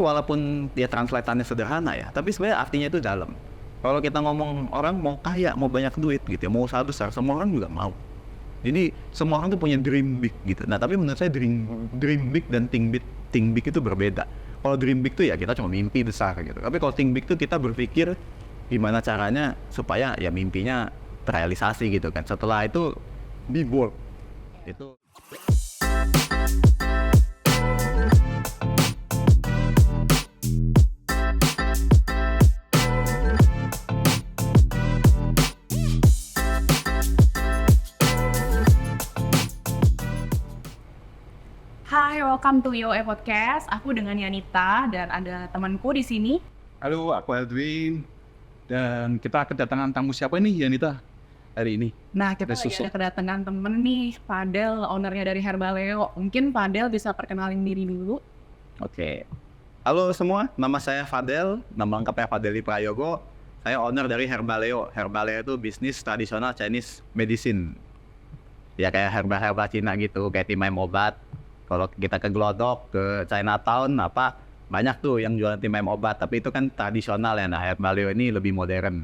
walaupun dia translatannya sederhana ya, tapi sebenarnya artinya itu dalam. Kalau kita ngomong orang mau kaya, mau banyak duit gitu ya, mau usaha besar, semua orang juga mau. Jadi semua orang tuh punya dream big gitu. Nah tapi menurut saya dream big dan think big itu berbeda. Kalau dream big tuh ya kita cuma mimpi besar gitu. Tapi kalau think big tuh kita berpikir gimana caranya supaya ya mimpinya terrealisasi gitu kan. Setelah itu be bold. Itu. Hai, welcome to YOE Podcast. Aku dengan Yanita dan ada temanku di sini. Halo, aku Edwin. Dan kita kedatangan tamu siapa nih, Yanita, hari ini? Nah, kita lagi ada kedatangan temen nih, Fadel, ownernya dari Herbaleo. Mungkin Fadel bisa perkenalin diri dulu. Oke. Halo semua, nama saya Fadel, nama lengkapnya Fadeli Prayogo. Saya owner dari Herbaleo. Herbaleo itu bisnis tradisional Chinese medicine. Ya kayak herba-herba Cina gitu, kayak timaim obat. Kalau kita ke Glodok, ke Chinatown, banyak tuh yang jualan timaim obat. Tapi itu kan tradisional ya, nah Herbaleo ini lebih modern.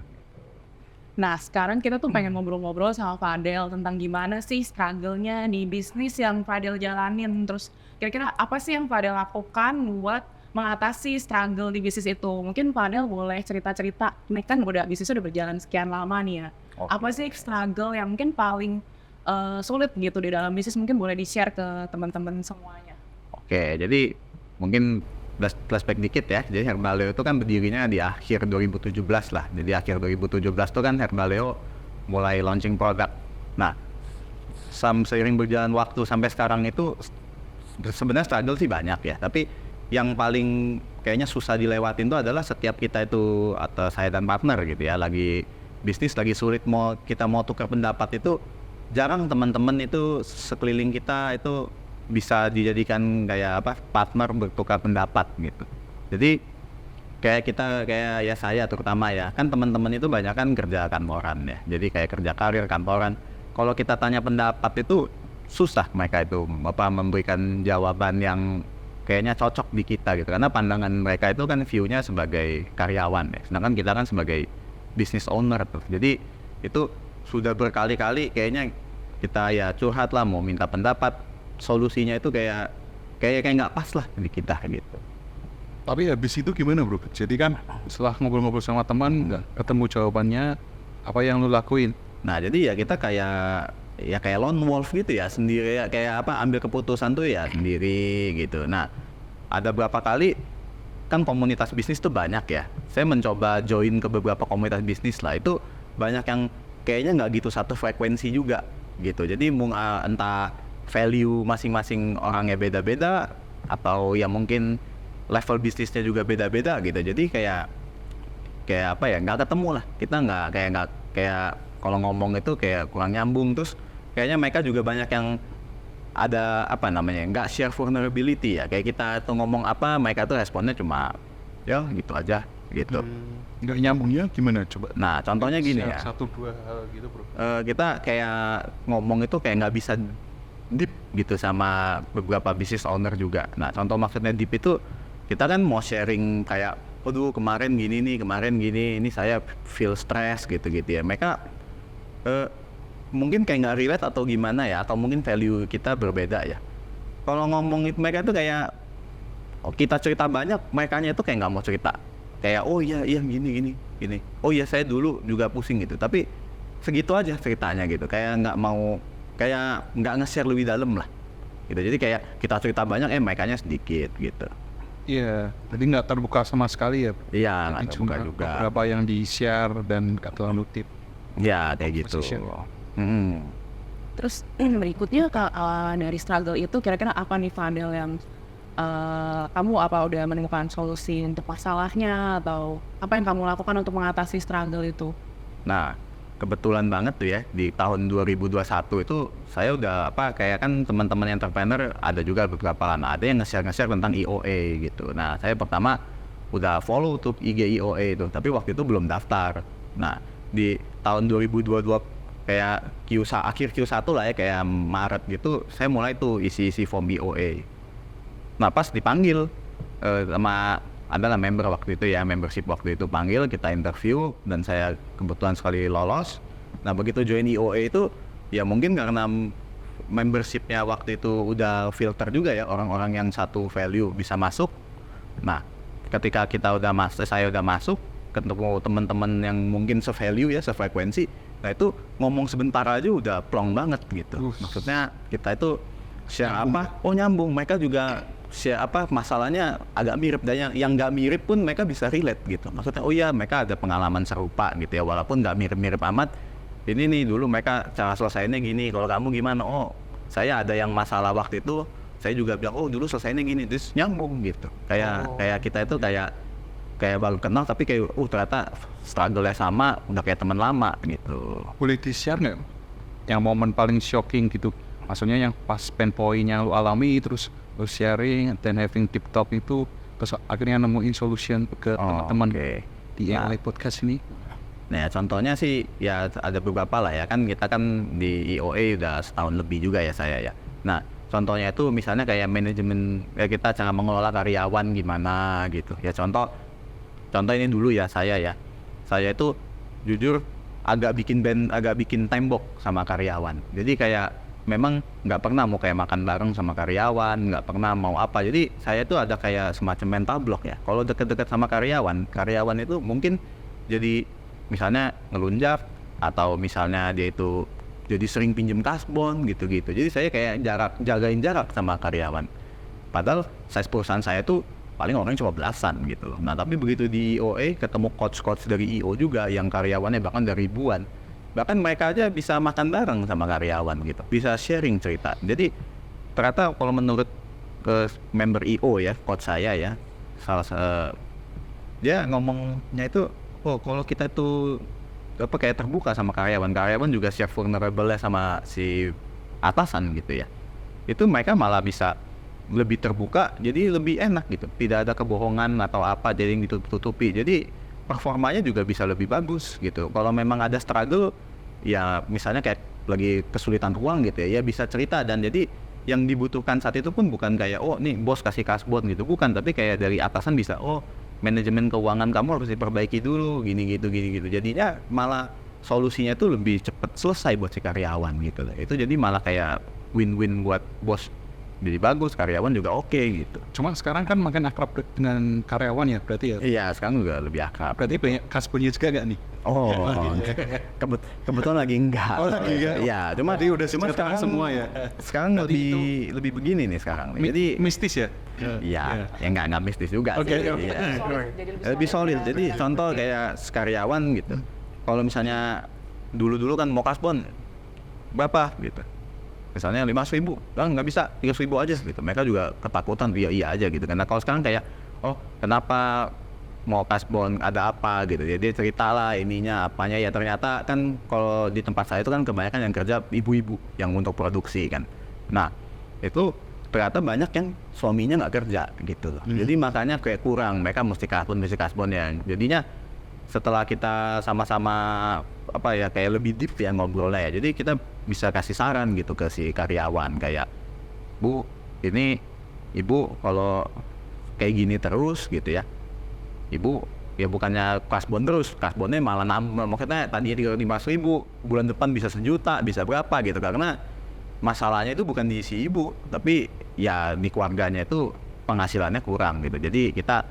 Nah, sekarang kita tuh pengen ngobrol-ngobrol sama Fadel tentang gimana sih struggle-nya di bisnis yang Fadel jalanin. Terus kira-kira apa sih yang Fadel lakukan buat mengatasi struggle di bisnis itu? Mungkin Fadel boleh cerita-cerita, ini kan bisnisnya udah berjalan sekian lama nih ya. Oke. Apa sih struggle yang mungkin paling sulit gitu di dalam bisnis, mungkin boleh di-share ke teman-teman semuanya. Oke, jadi mungkin flashback dikit ya. Jadi Herbaleo itu kan berdirinya di akhir 2017 lah. Jadi akhir 2017 itu kan Herbaleo mulai launching produk. Nah, seiring berjalan waktu sampai sekarang itu sebenarnya struggle sih banyak ya. Tapi yang paling kayaknya susah dilewatin itu adalah setiap kita itu, atau saya dan partner gitu ya, lagi bisnis lagi sulit, kita mau tukar pendapat itu jarang teman-teman itu sekeliling kita itu bisa dijadikan kayak partner bertukar pendapat gitu. Jadi kayak ya saya terutama ya, kan teman-teman itu banyak kan kerja kantoran ya. Jadi kayak kerja karir kantoran. Kalau kita tanya pendapat itu susah mereka itu memberikan jawaban yang kayaknya cocok di kita gitu. Karena pandangan mereka itu kan view-nya sebagai karyawan ya. Sedangkan kita kan sebagai business owner tuh. Jadi itu sudah berkali-kali kayaknya kita ya curhat lah, mau minta pendapat, solusinya itu kayak nggak pas lah di kita gitu. Tapi habis itu gimana bro? Jadi kan setelah ngobrol-ngobrol sama teman, nggak ketemu jawabannya, apa yang lu lakuin? Nah jadi ya kita kayak lone wolf gitu ya, sendiri ya, kayak ambil keputusan tuh ya sendiri gitu. Nah ada berapa kali kan komunitas bisnis tuh banyak ya, saya mencoba join ke beberapa komunitas bisnis lah, itu banyak yang kayaknya nggak gitu satu frekuensi juga gitu. Jadi entah value masing-masing orangnya beda-beda, atau ya mungkin level bisnisnya juga beda-beda gitu. Jadi kayak nggak ketemu lah, kita nggak kayak kalau ngomong itu kayak kurang nyambung. Terus kayaknya mereka juga banyak yang ada nggak share vulnerability ya, kayak kita tuh ngomong mereka tuh responnya cuma ya gitu aja gitu. Nggak nyambungnya gimana coba? Nah contohnya gini ya, satu dua hal gitu bro. Kita kayak ngomong itu kayak nggak bisa deep gitu sama beberapa business owner juga. Nah contoh maksudnya deep itu, kita kan mau sharing kayak aduh kemarin gini, ini saya feel stress gitu ya. Mereka mungkin kayak nggak relate atau gimana ya, atau mungkin value kita berbeda ya. Kalau ngomong itu mereka tuh kayak kita cerita banyak, merekanya itu kayak nggak mau cerita. Kayak oh iya gini. Oh iya saya dulu juga pusing gitu. Tapi segitu aja ceritanya gitu. Kayak nggak nge-share lebih dalam lah. Gitu. Jadi kayak kita cerita banyak, merekanya sedikit gitu. Iya, jadi nggak terbuka sama sekali ya. Iya, nggak terbuka juga. Beberapa yang di-share dan nggak terlalu tip. Ya kayak gitu. Terus berikutnya dari struggle itu kira-kira apa nih Fadel yang kamu udah menemukan solusi untuk masalahnya, atau apa yang kamu lakukan untuk mengatasi struggle itu? Nah kebetulan banget tuh ya, di tahun 2021 itu saya udah kayak kan teman-teman entrepreneur ada juga beberapa ada yang nge-share tentang IOA gitu. Nah saya pertama udah follow tuh IG IOA itu, tapi waktu itu belum daftar. Nah di tahun 2022 kayak akhir Q1 lah ya, kayak Maret gitu, saya mulai tuh isi form IOA. Nah pas dipanggil sama adalah member waktu itu ya, membership waktu itu panggil, kita interview, dan saya kebetulan sekali lolos. Nah begitu join IOA itu, ya mungkin karena membershipnya waktu itu udah filter juga ya, orang-orang yang satu value bisa masuk. Nah ketika kita udah masuk, saya udah masuk, ketemu teman-teman yang mungkin se-value ya, se-frekuensi, nah itu ngomong sebentar aja udah plong banget gitu. Maksudnya kita itu share apa, oh nyambung, mereka juga share apa, masalahnya agak mirip, dan yang nggak mirip pun mereka bisa relate gitu. Maksudnya oh iya mereka ada pengalaman serupa gitu ya, walaupun nggak mirip-mirip amat. Ini nih dulu mereka cara selesainya gini, kalau kamu gimana? Oh saya ada yang masalah waktu itu, saya juga bilang oh dulu selesainya gini, terus nyambung gitu. Kayak kita itu kayak baru kenal tapi kayak ternyata struggle-nya sama, udah kayak teman lama gitu. Boleh di-share nggak yang momen paling shocking gitu? Maksudnya yang pas pain point yang lu alami, terus lu sharing, dan having tip talk itu, terus akhirnya nemuin solution ke teman-teman di LA Podcast ini. Nah contohnya sih ya ada beberapa lah ya, kan kita kan di IOA udah setahun lebih juga ya saya ya. Nah contohnya itu misalnya kayak manajemen, ya kita cara mengelola karyawan gimana gitu ya. Contoh ini dulu ya, saya itu jujur agak bikin tembok sama karyawan. Jadi kayak memang nggak pernah mau kayak makan bareng sama karyawan, nggak pernah mau apa. Jadi saya itu ada kayak semacam mental block ya. Kalau deket-deket sama karyawan itu mungkin jadi misalnya ngelunjak, atau misalnya dia itu jadi sering pinjem kasbon gitu-gitu. Jadi saya kayak jagain jarak sama karyawan. Padahal size perusahaan saya tuh paling orangnya cuma belasan gitu loh. Nah tapi begitu di IOA ketemu coach dari IO juga yang karyawannya bahkan ada ribuan. Bahkan mereka aja bisa makan bareng sama karyawan gitu, bisa sharing cerita. Jadi ternyata kalau menurut member IO ya, coach saya ya, dia ngomongnya itu, oh kalau kita tuh kayak terbuka sama karyawan juga share vulnerable-nya sama si atasan gitu ya, itu mereka malah bisa lebih terbuka, jadi lebih enak gitu, tidak ada kebohongan atau apa jadi yang ditutupi. Jadi performanya juga bisa lebih bagus gitu. Kalau memang ada struggle ya, misalnya kayak lagi kesulitan uang gitu ya bisa cerita. Dan jadi yang dibutuhkan saat itu pun bukan kayak oh nih bos kasih kasbon gitu, bukan, tapi kayak dari atasan bisa oh manajemen keuangan kamu harus diperbaiki dulu gini gitu. Jadinya malah solusinya tuh lebih cepat selesai buat si karyawan gitu lah. Itu jadi malah kayak win-win buat bos, jadi bagus, karyawan juga oke gitu. Cuma sekarang kan makin akrab dengan karyawan ya berarti ya? Iya sekarang juga lebih akrab. Berarti banyak kasbonnya juga gak nih? Oh, kebetulan lagi enggak. Oh lagi enggak? Iya, cuma sekarang semua ya? Sekarang lebih begini nih sekarang. Jadi mistis ya? Iya, ya enggak mistis juga Oke. sih. Iya. Lebih solid. Jadi contoh kayak karyawan gitu. Kalau misalnya dulu kan mau kasbon berapa gitu. Misalnya 5.000, nggak bisa 3.000 aja gitu. Mereka juga ketakutan, iya aja gitu. Karena kalau sekarang kayak, oh kenapa mau kasbon, ada apa gitu. Jadi cerita lah ininya, apanya ya. Ternyata kan kalau di tempat saya itu kan kebanyakan yang kerja ibu-ibu yang untuk produksi kan. Nah itu ternyata banyak yang suaminya nggak kerja gitu loh. Jadi makanya kayak kurang, mereka mesti kasbon ya. Jadinya setelah kita sama-sama apa ya kayak lebih deep ya ngobrolnya ya, jadi kita bisa kasih saran gitu ke si karyawan kayak, Bu ini ibu kalau kayak gini terus gitu ya, ibu ya bukannya kasbon terus, kasbonnya malah nambah, maksudnya tadinya 5.000 bulan depan bisa 1 juta, bisa berapa gitu, karena masalahnya itu bukan di si ibu tapi ya di keluarganya itu penghasilannya kurang gitu. Jadi kita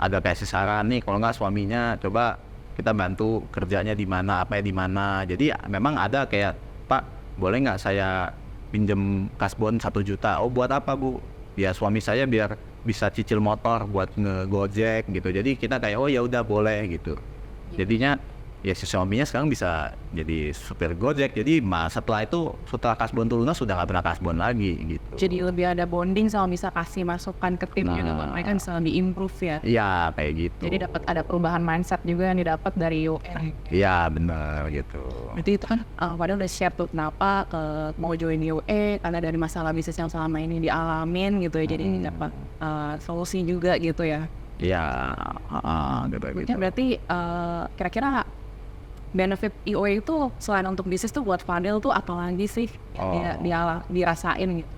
ada kasih saran nih, kalau nggak suaminya coba kita bantu kerjanya di mana, apa ya di mana. Jadi memang ada kayak, Pak boleh nggak saya pinjem kasbon 1 juta? Oh buat apa Bu? Ya suami saya biar bisa cicil motor buat nge-Gojek gitu. Jadi kita kayak oh ya udah boleh gitu. Jadinya ya si suaminya sekarang bisa jadi supir Gojek. Jadi setelah itu, setelah kasbon tuh lunas sudah nggak pernah kasbon lagi gitu. Jadi lebih ada bonding sama bisa kasih masukan ke tim gitu, mereka bisa lebih improve ya. Iya kayak gitu. Jadi dapat ada perubahan mindset juga yang didapat dari UN. Iya benar gitu. Berarti itu kan padahal udah share tuh kenapa mau join UA, karena dari masalah bisnis yang selama ini dialamin gitu ya. Jadi dapat solusi juga gitu ya. Iya, gitu. Berarti kira-kira benefit IOA itu selain untuk bisnis tuh buat Fadel tuh apa lagi sih yang dia dirasain gitu?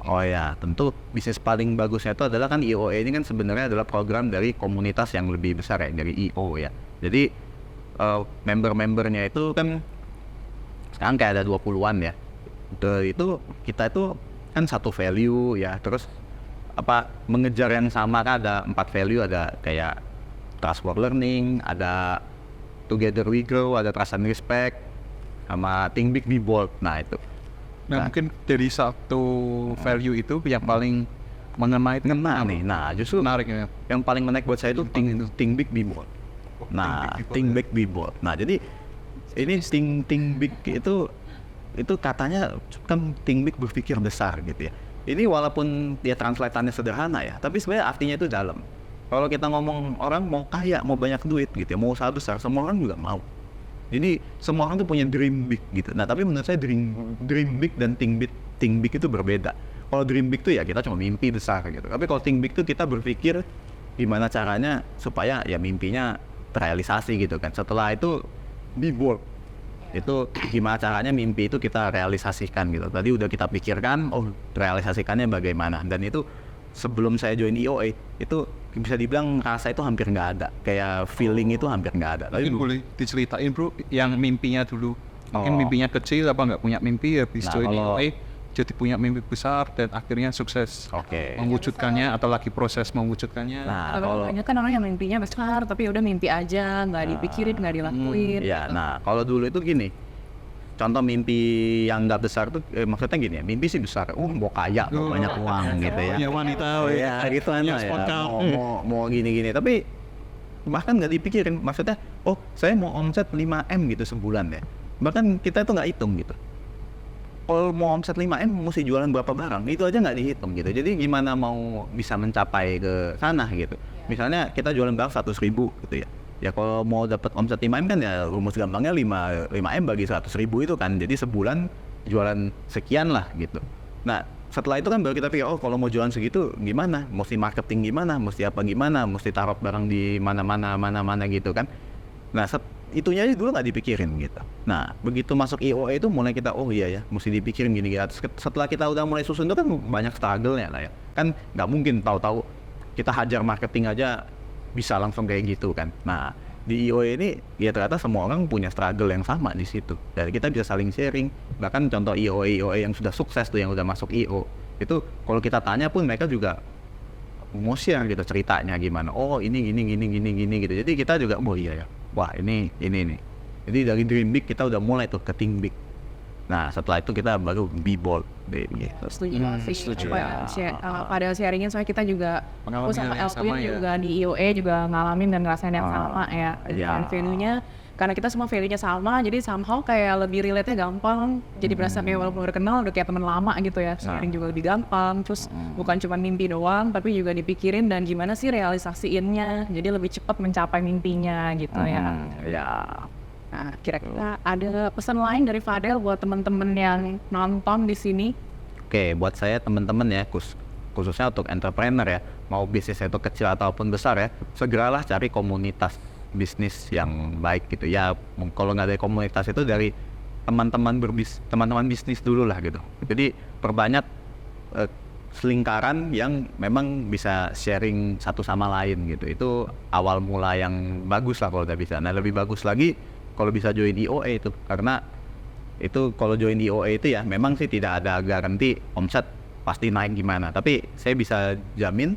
Oh ya, tentu bisnis paling bagusnya itu adalah kan IOA ini kan sebenarnya adalah program dari komunitas yang lebih besar ya, dari IO ya. Jadi member-membernya itu kan sekarang kayak ada 20-an ya. Itu kita itu kan satu value ya, terus mengejar yang sama kan ada 4 value, ada kayak trust for learning, ada together we grow, ada trust and respect, sama think big be bold. Nah itu. Nah, mungkin dari satu value itu yang paling ngena nih. Nah justru menarik ya. yang paling menarik buat saya itu think big be bold. Nah think big be bold. Nah jadi ini think big itu katanya kan think big berpikir besar gitu ya. Ini walaupun dia translatannya sederhana ya, tapi sebenarnya artinya itu dalam. Kalau kita ngomong orang mau kaya, mau banyak duit gitu ya, mau usaha besar, semua orang juga mau. Jadi semua orang tuh punya dream big gitu. Nah tapi menurut saya dream big dan think big itu berbeda. Kalau dream big tuh ya kita cuma mimpi besar gitu. Tapi kalau think big tuh kita berpikir gimana caranya supaya ya mimpinya terrealisasi gitu kan. Setelah itu be bold. Itu gimana caranya mimpi itu kita realisasikan gitu. Tadi udah kita pikirkan, realisasikannya bagaimana. Dan itu sebelum saya join IOA itu bisa dibilang rasa itu hampir nggak ada. Kayak feeling itu hampir nggak ada. Mungkin boleh diceritain bro, yang mimpinya dulu. Mungkin mimpinya kecil apa nggak punya mimpi ya bisa join IOA. Jadi punya mimpi besar dan akhirnya sukses mewujudkannya atau lagi proses mewujudkannya. Nah, kalau banyak kan orang yang mimpinya besar tapi udah mimpi aja, nggak dipikirin, nggak dilakuin. Ya, nah kalau dulu itu gini, contoh mimpi yang nggak besar tuh, maksudnya gini ya, mimpi sih besar, mau kaya, mau banyak uang gitu ya. Punya wanita, ya gitu aja ya, mau gini-gini, tapi bahkan nggak dipikirin, maksudnya, saya mau omset 5M gitu sebulan ya, bahkan kita itu nggak hitung gitu. Kalau mau omset 5M mesti jualan berapa barang, itu aja nggak dihitung gitu. Jadi gimana mau bisa mencapai ke sana gitu. Misalnya kita jualan barang 100.000 gitu ya. Ya kalau mau dapat omset 5M kan ya rumus gampangnya 5M bagi 100.000 itu kan. Jadi sebulan jualan sekian lah gitu. Nah setelah itu kan baru kita pikir, kalau mau jualan segitu gimana? Mesti marketing gimana? Mesti apa gimana? Mesti taruh barang di mana-mana gitu kan. Nah itunya aja dulu nggak dipikirin gitu. Nah begitu masuk IOA itu mulai kita iya ya mesti dipikirin gini. Setelah kita udah mulai susun itu kan banyak struggle-nya lah ya. Kan nggak mungkin tahu-tahu kita hajar marketing aja bisa langsung kayak gitu kan. Nah di IOA ini ya ternyata semua orang punya struggle yang sama di situ. Dan kita bisa saling sharing. Bahkan contoh IOA yang sudah sukses tuh yang udah masuk IO itu kalau kita tanya pun mereka juga mau share gitu ceritanya gimana. Ini gini gitu. Jadi kita juga iya ya. Wah ini nih. Jadi dari dream big kita udah mulai tuh ke think big. Nah setelah itu kita baru be bold gitu. Setuju. Pada sharingnya soalnya kita juga sama Elvin juga di IOA juga ngalamin dan ngerasain yang sama ya. Dan value-nya karena kita semua value-nya sama, jadi somehow kayak lebih relate-nya gampang. Jadi berasa kayak walaupun udah kenal udah kayak teman lama gitu ya. Sharing juga lebih gampang. Terus bukan cuma mimpi doang, tapi juga dipikirin dan gimana sih realisasiinnya. Jadi lebih cepat mencapai mimpinya gitu ya. Nah, kira-kira ada pesan lain dari Fadel buat teman-teman yang nonton di sini? Oke, buat saya teman-teman ya, khususnya untuk entrepreneur ya, mau bisnisnya itu kecil ataupun besar ya, segeralah cari komunitas bisnis yang baik gitu ya. Kalau nggak ada komunitas itu dari teman-teman bisnis dulu lah gitu. Jadi perbanyak selingkaran yang memang bisa sharing satu sama lain gitu. Itu awal mula yang bagus lah kalau udah bisa. Nah lebih bagus lagi kalau bisa join IOA itu, karena itu kalau join IOA itu ya memang sih tidak ada garansi omset pasti naik gimana, tapi saya bisa jamin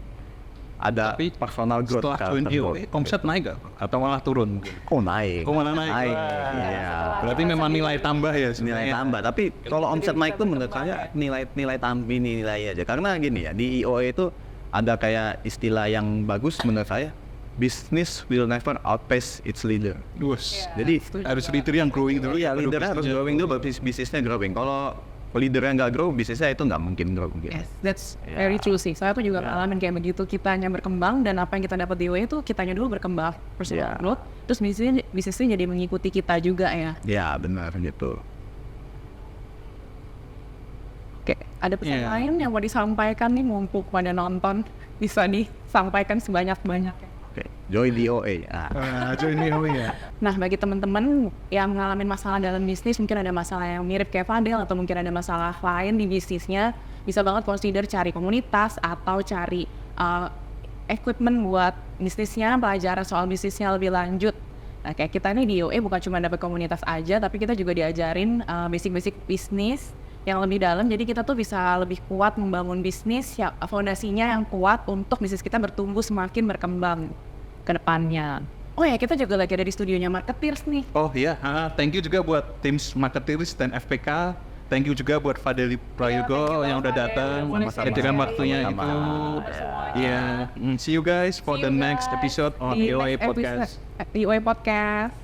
ada personal growth. Setelah join IOA omset naik gak? Atau malah turun? Naik. Malah naik. Iya. Berarti memang nilai tambah ya sebenarnya. Nilai tambah, tapi kalau omset naik tuh menurut saya nilai tambah nilai aja. Karena gini ya, di IOA itu ada kayak istilah yang bagus menurut saya, business will never outpace its leader. Jadi harus leader yang growing dulu. Iya, leader harus growing dulu, bisnisnya growing. Kalau leadernya nggak grow, bisnisnya itu nggak mungkin grow. Yes, that's very true sih. Saya tuh juga ngalamin kayak begitu, kitanya berkembang dan apa yang kita dapat di IOA itu kitanya dulu berkembang, personal growth. Terus bisnisnya jadi mengikuti kita juga ya. Ya benar gitu. Oke, ada pesan lain yang mau disampaikan nih mumpung pada nonton, bisa disampaikan sebanyak-banyaknya. Join IOA. Join IOA ya. Nah, bagi teman-teman yang ngalamin masalah dalam bisnis, mungkin ada masalah yang mirip kayak Fadel atau mungkin ada masalah lain di bisnisnya, bisa banget consider cari komunitas atau cari equipment buat bisnisnya, pelajaran soal bisnisnya lebih lanjut. Nah, kayak kita nih di UA bukan cuma dapat komunitas aja, tapi kita juga diajarin basic-basic bisnis yang lebih dalam. Jadi kita tuh bisa lebih kuat membangun bisnis ya, fondasinya yang kuat untuk bisnis kita bertumbuh semakin berkembang ke depannya. Oh ya, kita juga lagi ada di studionya Marketeers nih. Oh iya, thank you juga buat tim Marketeers dan FPK. Thank you juga buat Fadeli Prayogo yang udah datang, dengan waktunya itu. Iya, see you guys for the next episode on Di EOA next Podcast. episode, EOA Podcast.